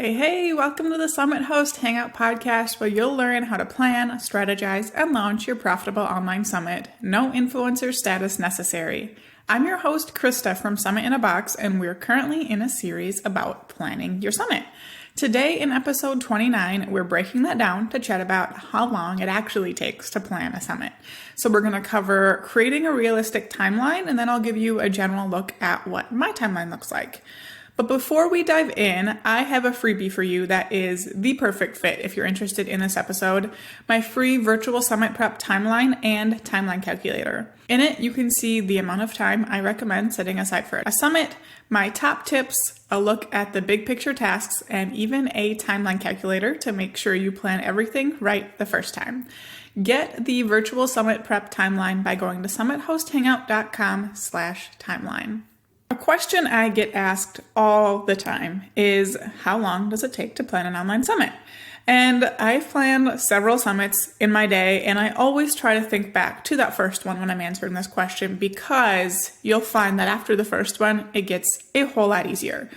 Hey, welcome to the Summit Host Hangout podcast where you'll learn how to plan, strategize, and launch your profitable online summit. No influencer status necessary. I'm your host, Krista from Summit in a Box, and we're currently in a series about planning your summit. Today in episode 29, we're breaking that down to chat about how long it actually takes to plan a summit. So we're going to cover creating a realistic timeline, and then I'll give you a general look at what my timeline looks like. But before we dive in, I have a freebie for you that is the perfect fit if you're interested in this episode, my free virtual summit prep timeline and timeline calculator. In it, you can see the amount of time I recommend setting aside for a summit, my top tips, a look at the big picture tasks, and even a timeline calculator to make sure you plan everything right the first time. Get the virtual summit prep timeline by going to summithosthangout.com/timeline. A question I get asked all the time is, how long does it take to plan an online summit? And I've planned several summits in my day, and I always try to think back to that first one when I'm answering this question, because you'll find that after the first one, it gets a whole lot easier.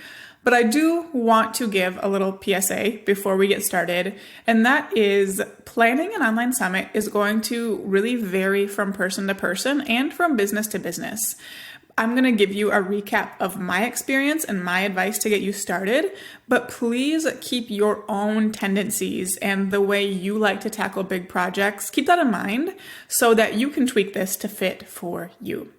But I do want to give a little PSA before we get started, and that is planning an online summit is going to really vary from person to person and from business to business. I'm going to give you a recap of my experience and my advice to get you started, but please keep your own tendencies and the way you like to tackle big projects. Keep that in mind so that you can tweak this to fit for you.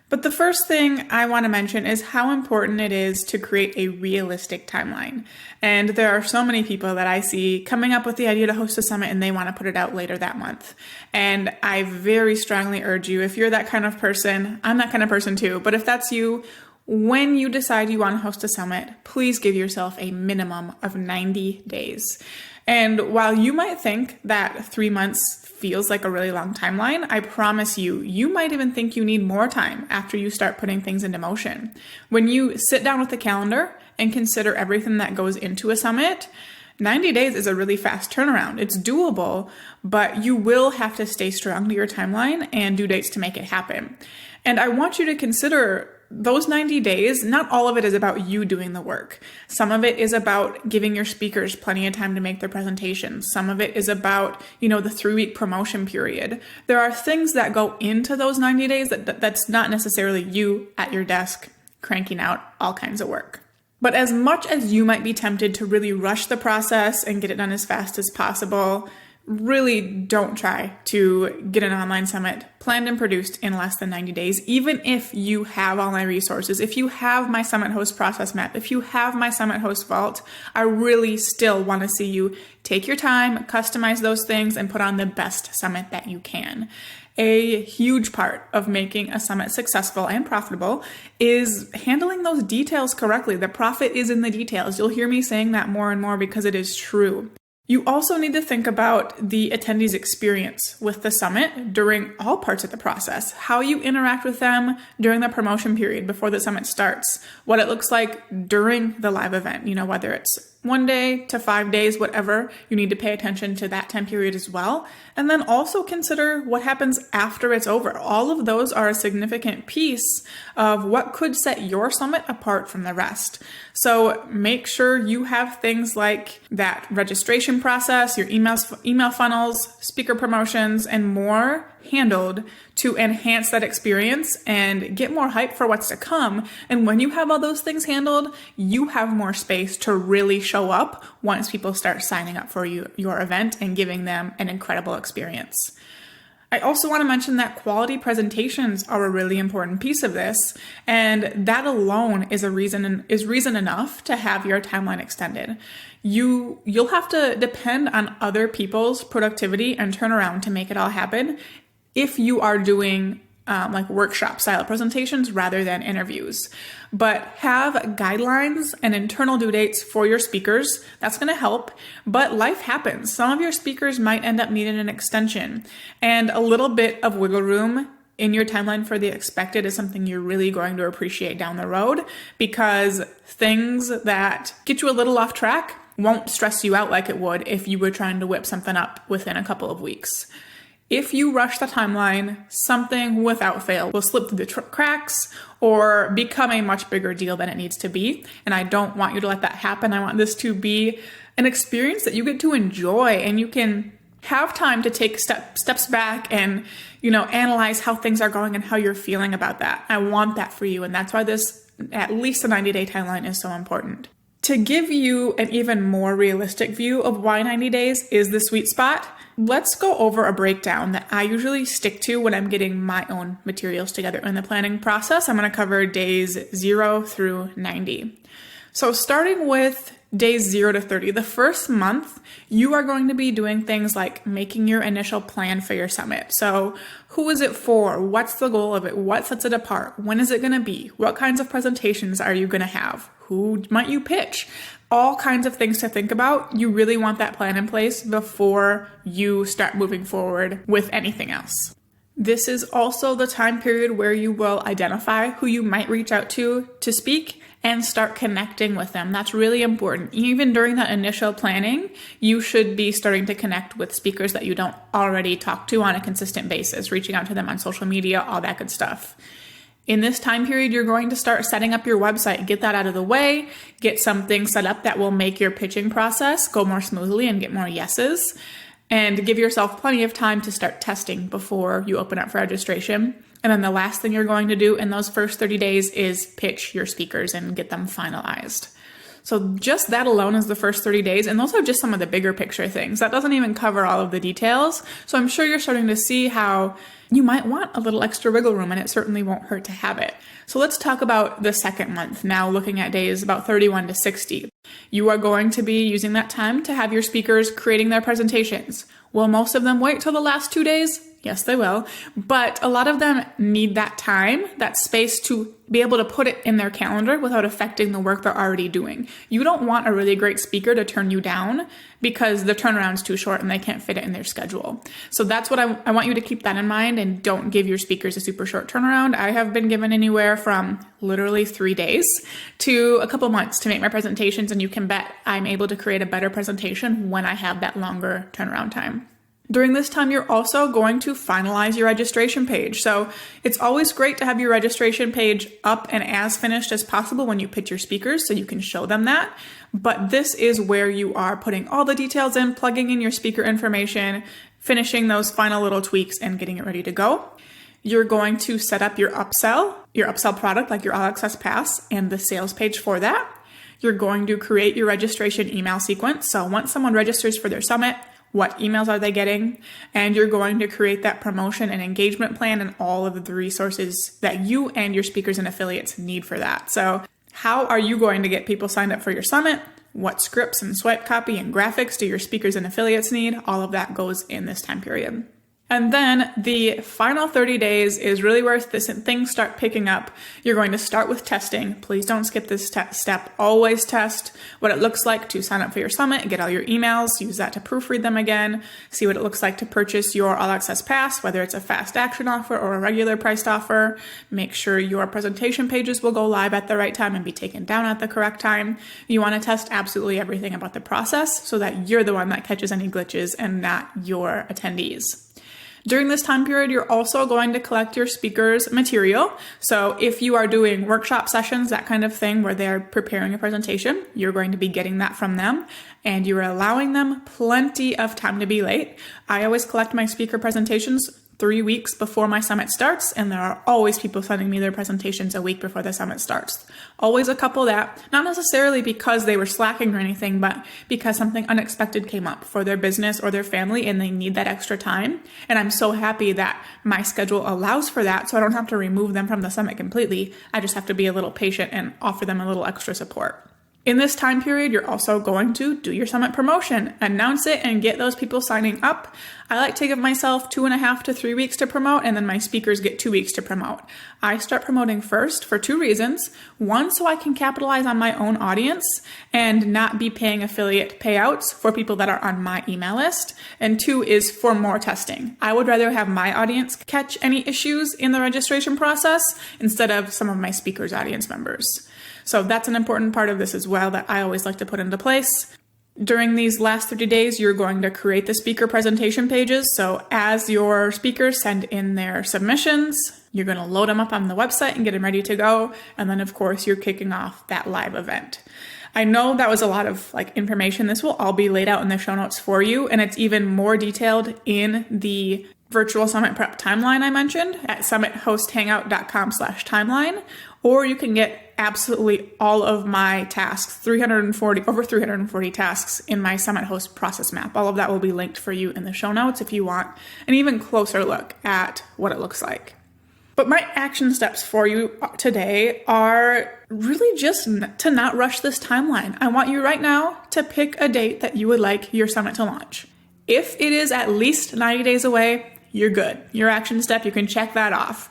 But the first thing I want to mention is how important it is to create a realistic timeline. And there are so many people that I see coming up with the idea to host a summit and they want to put it out later that month. And I very strongly urge you, if you're that kind of person, I'm that kind of person too, but if that's you, when you decide you want to host a summit, please give yourself a minimum of 90 days. And while you might think that 3 months feels like a really long timeline, I promise you, you might even think you need more time after you start putting things into motion. When you sit down with the calendar and consider everything that goes into a summit, 90 days is a really fast turnaround. It's doable, but you will have to stay strong to your timeline and due dates to make it happen. And I want you to consider those 90 days, not all of it is about you doing the work. Some of it is about giving your speakers plenty of time to make their presentations. Some of it is about, the 3-week promotion period. There are things that go into those 90 days that's not necessarily you at your desk cranking out all kinds of work. But as much as you might be tempted to really rush the process and get it done as fast as possible, really don't try to get an online summit planned and produced in less than 90 days, even if you have all my resources. If you have my Summit Host process map, if you have my Summit Host vault, I really still want to see you take your time, customize those things, and put on the best summit that you can. A huge part of making a summit successful and profitable is handling those details correctly. The profit is in the details. You'll hear me saying that more and more because it is true. You also need to think about the attendees' experience with the summit during all parts of the process, how you interact with them during the promotion period before the summit starts, what it looks like during the live event, whether it's 1 day to 5 days, whatever, you need to pay attention to that time period as well. And then also consider what happens after it's over. All of those are a significant piece of what could set your summit apart from the rest. So make sure you have things like that registration process, your email funnels, speaker promotions, and more handled to enhance that experience and get more hype for what's to come. And when you have all those things handled, you have more space to really show up once people start signing up for your event and giving them an incredible experience. I also want to mention that quality presentations are a really important piece of this, and that alone is reason enough to have your timeline extended. You'll have to depend on other people's productivity and turnaround to make it all happen if you are doing like workshop style presentations rather than interviews. But have guidelines and internal due dates for your speakers. That's going to help. But life happens. Some of your speakers might end up needing an extension, and a little bit of wiggle room in your timeline for the expected is something you're really going to appreciate down the road, because things that get you a little off track won't stress you out like it would if you were trying to whip something up within a couple of weeks. If you rush the timeline, something without fail will slip through the cracks or become a much bigger deal than it needs to be. And I don't want you to let that happen. I want this to be an experience that you get to enjoy, and you can have time to take steps back and, analyze how things are going and how you're feeling about that. I want that for you. And that's why this, at least a 90-day timeline, is so important. To give you an even more realistic view of why 90 days is the sweet spot, let's go over a breakdown that I usually stick to when I'm getting my own materials together in the planning process. I'm going to cover days 0 through 90. So starting with days 0 to 30, the first month, you are going to be doing things like making your initial plan for your summit. So who is it for? What's the goal of it? What sets it apart? When is it going to be? What kinds of presentations are you going to have? Who might you pitch? All kinds of things to think about. You really want that plan in place before you start moving forward with anything else. This is also the time period where you will identify who you might reach out to speak and start connecting with them. That's really important. Even during that initial planning, you should be starting to connect with speakers that you don't already talk to on a consistent basis, reaching out to them on social media, all that good stuff. In this time period, you're going to start setting up your website, get that out of the way, get something set up that will make your pitching process go more smoothly and get more yeses, and give yourself plenty of time to start testing before you open up for registration. And then the last thing you're going to do in those first 30 days is pitch your speakers and get them finalized. So just that alone is the first 30 days. And those are just some of the bigger picture things. That doesn't even cover all of the details. So I'm sure you're starting to see how you might want a little extra wiggle room, and it certainly won't hurt to have it. So let's talk about the second month, now looking at days about 31 to 60. You are going to be using that time to have your speakers creating their presentations. Will most of them wait till the last 2 days? Yes, they will. But a lot of them need that time, that space to be able to put it in their calendar without affecting the work they're already doing. You don't want a really great speaker to turn you down because the turnaround's too short and they can't fit it in their schedule. So that's what I want you to keep that in mind, and don't give your speakers a super short turnaround. I have been given anywhere from literally 3 days to a couple months to make my presentations, and you can bet I'm able to create a better presentation when I have that longer turnaround time. During this time, you're also going to finalize your registration page. So it's always great to have your registration page up and as finished as possible when you pitch your speakers so you can show them that. But this is where you are putting all the details in, plugging in your speaker information, finishing those final little tweaks and getting it ready to go. You're going to set up your upsell product like your All Access Pass and the sales page for that. You're going to create your registration email sequence. So once someone registers for their summit, what emails are they getting? And you're going to create that promotion and engagement plan and all of the resources that you and your speakers and affiliates need for that. So how are you going to get people signed up for your summit? What scripts and swipe copy and graphics do your speakers and affiliates need? All of that goes in this time period. And then the final 30 days is really where things start picking up. You're going to start with testing. Please don't skip this step. Always test what it looks like to sign up for your summit, get all your emails, use that to proofread them again, see what it looks like to purchase your All Access Pass, whether it's a fast action offer or a regular priced offer. Make sure your presentation pages will go live at the right time and be taken down at the correct time. You want to test absolutely everything about the process so that you're the one that catches any glitches and not your attendees. During this time period, you're also going to collect your speakers' material. So if you are doing workshop sessions, that kind of thing where they're preparing a presentation, you're going to be getting that from them, and you're allowing them plenty of time to be late. I always collect my speaker presentations 3 weeks before my summit starts, and there are always people sending me their presentations a week before the summit starts. Always a couple that, not necessarily because they were slacking or anything, but because something unexpected came up for their business or their family and they need that extra time. And I'm so happy that my schedule allows for that, so I don't have to remove them from the summit completely. I just have to be a little patient and offer them a little extra support. In this time period, you're also going to do your summit promotion, announce it, and get those people signing up. I like to give myself 2.5 to 3 weeks to promote, and then my speakers get 2 weeks to promote. I start promoting first for 2 reasons. One, so I can capitalize on my own audience and not be paying affiliate payouts for people that are on my email list. And 2 is for more testing. I would rather have my audience catch any issues in the registration process instead of some of my speakers' audience members. So that's an important part of this as well that I always like to put into place. During these last 30 days, you're going to create the speaker presentation pages. So as your speakers send in their submissions, you're going to load them up on the website and get them ready to go. And then, of course, you're kicking off that live event. I know that was a lot of information. This will all be laid out in the show notes for you. And it's even more detailed in the virtual summit prep timeline I mentioned at summithosthangout.com/timeline, or you can get absolutely all of my tasks, over 340 tasks in my Summit Host process map. All of that will be linked for you in the show notes if you want an even closer look at what it looks like. But my action steps for you today are really just to not rush this timeline. I want you right now to pick a date that you would like your summit to launch. If it is at least 90 days away, you're good. Your action step, you can check that off.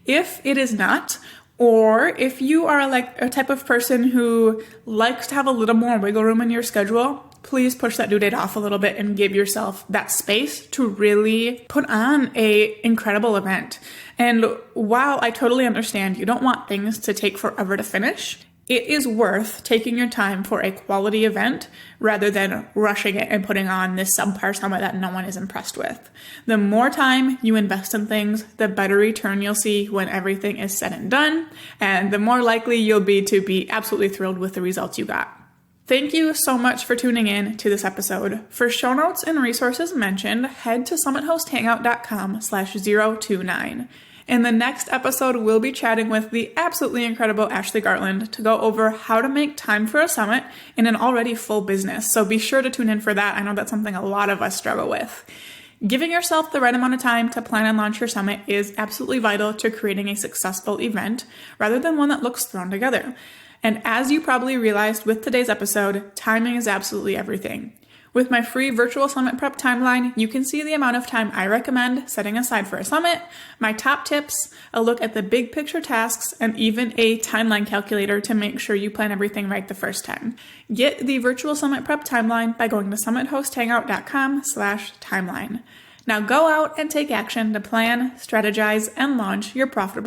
If it is not, or if you are a type of person who likes to have a little more wiggle room in your schedule, please push that due date off a little bit and give yourself that space to really put on an incredible event. And while I totally understand you don't want things to take forever to finish, it is worth taking your time for a quality event rather than rushing it and putting on this subpar summit that no one is impressed with. The more time you invest in things, the better return you'll see when everything is said and done, and the more likely you'll be to be absolutely thrilled with the results you got. Thank you so much for tuning in to this episode. For show notes and resources mentioned, head to summithosthangout.com/029. In the next episode, we'll be chatting with the absolutely incredible Ashley Gartland to go over how to make time for a summit in an already full business. So be sure to tune in for that. I know that's something a lot of us struggle with. Giving yourself the right amount of time to plan and launch your summit is absolutely vital to creating a successful event rather than one that looks thrown together. And as you probably realized with today's episode, timing is absolutely everything. With my free virtual summit prep timeline, you can see the amount of time I recommend setting aside for a summit, my top tips, a look at the big picture tasks, and even a timeline calculator to make sure you plan everything right the first time. Get the virtual summit prep timeline by going to summithosthangout.com/timeline. Now go out and take action to plan, strategize, and launch your profitable